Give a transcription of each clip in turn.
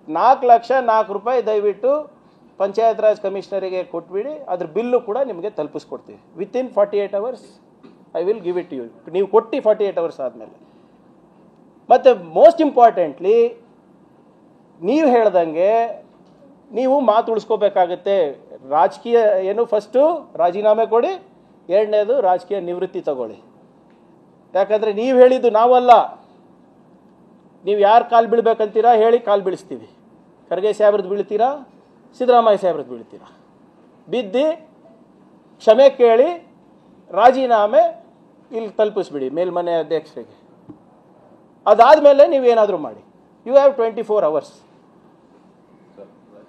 4 ಲಕ್ಷ 4 ರೂಪಾಯಿ ದಯವಿಟ್ಟು ಪಂಚಾಯತ್ ರಾಜ್ ಕಮಿಷನರಿಗೆ ಕೊಟ್ಬಿಡಿ, ಅದ್ರ ಬಿಲ್ಲು ಕೂಡ ನಿಮಗೆ ತಲುಪಿಸ್ಕೊಡ್ತೀವಿ. Within 48 hours I will give it you. ನೀವು ಕೊಟ್ಟು 48 ಅವರ್ಸ್ ಆದಮೇಲೆ. ಮತ್ತು ಮೋಸ್ಟ್ ಇಂಪಾರ್ಟೆಂಟ್ಲಿ ನೀವು ಹೇಳ್ದಂಗೆ ನೀವು ಮಾತು ಉಳಿಸ್ಕೋಬೇಕಾಗತ್ತೆ. ರಾಜಕೀಯ ಏನು, ಫಸ್ಟು ರಾಜೀನಾಮೆ ಕೊಡಿ, ಎರಡನೇದು ರಾಜಕೀಯ ನಿವೃತ್ತಿ ತಗೊಳ್ಳಿ. ಯಾಕಂದರೆ ನೀವು ಹೇಳಿದ್ದು ನಾವಲ್ಲ. ನೀವು ಯಾರು ಕಾಲು ಬೀಳ್ಬೇಕಂತೀರಾ ಹೇಳಿ ಕಾಲು ಬೀಳಿಸ್ತೀವಿ. ಖರ್ಗೆ ಸಾಹೇಬ್ರದ್ದು ಬೀಳ್ತೀರಾ, ಸಿದ್ದರಾಮಯ್ಯ ಸಾಹೇಬ್ರದ್ದು ಬೀಳ್ತೀರಾ. ಬಿದ್ದು ಕ್ಷಮೆ ಕೇಳಿ ರಾಜೀನಾಮೆ ಇಲ್ಲಿ ತಲುಪಿಸ್ಬಿಡಿ ಮೇಲ್ಮನೆ ಅಧ್ಯಕ್ಷರಿಗೆ. ಅದಾದಮೇಲೆ ನೀವೇನಾದರೂ ಮಾಡಿ. You have 24 hours.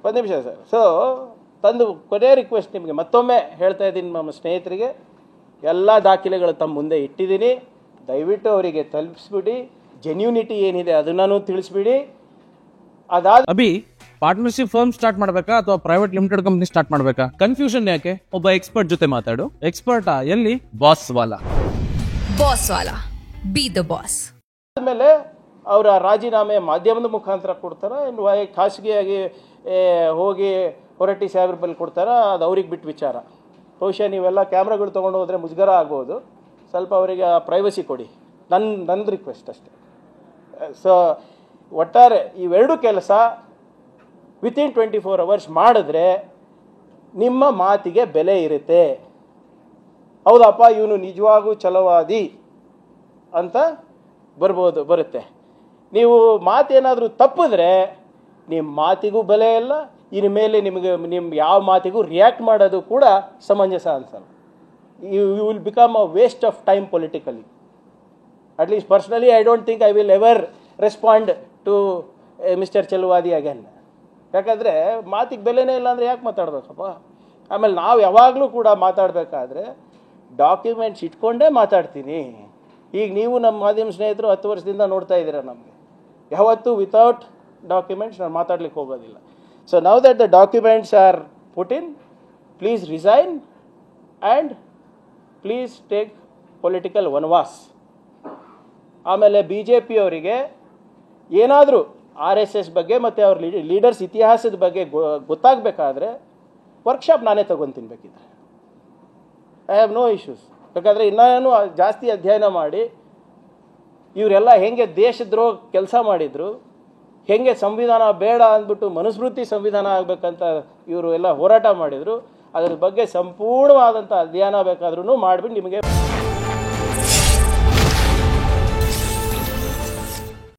ಒಂದು ನಿಮಿಷ ಸರ್. ಸೊ ತಂದು ಕೊನೆ ರಿಕ್ವೆಸ್ಟ್ ನಿಮಗೆ ಮತ್ತೊಮ್ಮೆ ಹೇಳ್ತಾ ಇದ್ದೀನಿ, ನಮ್ಮ ಸ್ನೇಹಿತರಿಗೆ ಎಲ್ಲ ದಾಖಲೆಗಳು ತಮ್ಮ ಮುಂದೆ ಇಟ್ಟಿದ್ದೀನಿ. ದಯವಿಟ್ಟು ಅವರಿಗೆ ತಲುಪಿಸ್ಬಿಡಿ. ಜೆನ್ಯೂನಿಟಿ ಏನಿದೆ ಅದನ್ನೂ ತಿಳಿಸ್ಬಿಡಿ. ಅದಾದ ಅಭಿ ಪಾರ್ಟ್ನರ್ಶಿಪ್ ಫರ್ಮ್ ಸ್ಟಾರ್ಟ್ ಮಾಡಬೇಕಾ ಅಥವಾ ಪ್ರೈವೇಟ್ ಲಿಮಿಟೆಡ್ ಕಂಪನಿ ಸ್ಟಾರ್ಟ್ ಮಾಡಬೇಕಾ? ಕನ್ಫ್ಯೂಷನ್ ಯಾಕೆ? ಒಬ್ಬ ಎಕ್ಸ್ಪರ್ಟ್ ಜೊತೆ ಮಾತಾಡು. ಎಕ್ಸ್ಪರ್ಟಾ? ಎಲ್ಲಿ? Boss Vala. B the boss. ಆದಮೇಲೆ ಅವರ ರಾಜೀನಾಮೆ ಮಾಧ್ಯಮದ ಮುಖಾಂತರ ಕೊಡ್ತಾರ, ಖಾಸಗಿಯಾಗಿ ಹೋಗಿ ಹೊರಟ್ಟಿ ಸಾಹೇಬ್ರ ಬಲ್ಲಿ ಕೊಡ್ತಾರ, ಅದು ಅವ್ರಿಗೆ ಬಿಟ್ಟು ವಿಚಾರ. ಬಹುಶಃ ನೀವೆಲ್ಲ ಕ್ಯಾಮ್ರಾಗಳು ತೊಗೊಂಡು ಹೋದರೆ ಮುಜುಗರ ಆಗ್ಬೋದು. ಸ್ವಲ್ಪ ಅವರಿಗೆ ಪ್ರೈವಸಿ ಕೊಡಿ, ನಂದು ರಿಕ್ವೆಸ್ಟ್ ಅಷ್ಟೇ. ಸೊ ಒಟ್ಟಾರೆ ಇವೆರಡು ಕೆಲಸ ವಿತಿನ್ 24 ಅವರ್ಸ್ ಮಾಡಿದ್ರೆ ನಿಮ್ಮ ಮಾತಿಗೆ ಬೆಲೆ ಇರುತ್ತೆ. ಹೌದಪ್ಪ ಇವನು ನಿಜವಾಗೂ ಛಲವಾದಿ ಅಂತ ಬರುತ್ತೆ. ನೀವು ಮಾತೇನಾದರೂ ತಪ್ಪಿದ್ರೆ ನಿಮ್ಮ ಮಾತಿಗೂ ಬೆಲೆ ಇಲ್ಲ. ಇನ್ನು ಮೇಲೆ ನಿಮ್ಮ ಯಾವ ಮಾತಿಗೂ ರಿಯಾಕ್ಟ್ ಮಾಡೋದು ಕೂಡ ಸಮಂಜಸ ಅನ್ಸಲ್ಲ. You will become a waste of time politically. At least personally I don't think I will ever respond to mister Chalavadi again. ಯಾಕಂದರೆ ಮಾತಿಗೆ ಬೆಲೆನೇ ಇಲ್ಲ ಅಂದರೆ ಯಾಕೆ ಮಾತಾಡಬೇಕಪ್ಪ? ಆಮೇಲೆ ನಾವು ಯಾವಾಗಲೂ ಕೂಡ ಮಾತಾಡಬೇಕಾದ್ರೆ ಡಾಕ್ಯುಮೆಂಟ್ಸ್ ಇಟ್ಕೊಂಡೇ ಮಾತಾಡ್ತೀನಿ. ಈಗ ನೀವು ನಮ್ಮ ಮಾಧ್ಯಮ ಸ್ನೇಹಿತರು 10 ವರ್ಷದಿಂದ ನೋಡ್ತಾ ಇದ್ದೀರಾ, ನಮಗೆ ಯಾವತ್ತೂ ವಿತೌಟ್ ಡಾಕ್ಯುಮೆಂಟ್ಸ್ ನಾನು ಮಾತಾಡ್ಲಿಕ್ಕೆ ಹೋಗೋದಿಲ್ಲ. So now that the documents are put in, please resign and please take political ವನವಾಸ್. ಆಮೇಲೆ BJP ಅವರಿಗೆ ಏನಾದರೂ RSS ಬಗ್ಗೆ ಮತ್ತು ಅವ್ರ ಲೀಡರ್ಸ್ ಇತಿಹಾಸದ ಬಗ್ಗೆ ಗೊತ್ತಾಗಬೇಕಾದ್ರೆ ವರ್ಕ್ಶಾಪ್ ನಾನೇ ತಗೊಂತೀನಿ ಬೇಕಿದ್ರೆ. I have no issues. ಬೇಕಾದರೆ ಇನ್ನೂ ಜಾಸ್ತಿ ಅಧ್ಯಯನ ಮಾಡಿ ಇವರೆಲ್ಲ ಹೆಂಗೆ ದೇಶದ್ರೋಹ ಕೆಲಸ ಮಾಡಿದರು, ಹೆಂಗೆ ಸಂವಿಧಾನ ಬೇಡ ಅಂದ್ಬಿಟ್ಟು ಮನುಸ್ಮೃತಿ ಸಂವಿಧಾನ ಆಗಬೇಕಂತ ಇವರು ಎಲ್ಲ ಹೋರಾಟ ಮಾಡಿದರು, ಅದ್ರ ಬಗ್ಗೆ ಸಂಪೂರ್ಣವಾದಂಥ ಅಧ್ಯಯನ ಬೇಕಾದ್ರೂ ಮಾಡಿಬಿಟ್ಟು ನಿಮಗೆ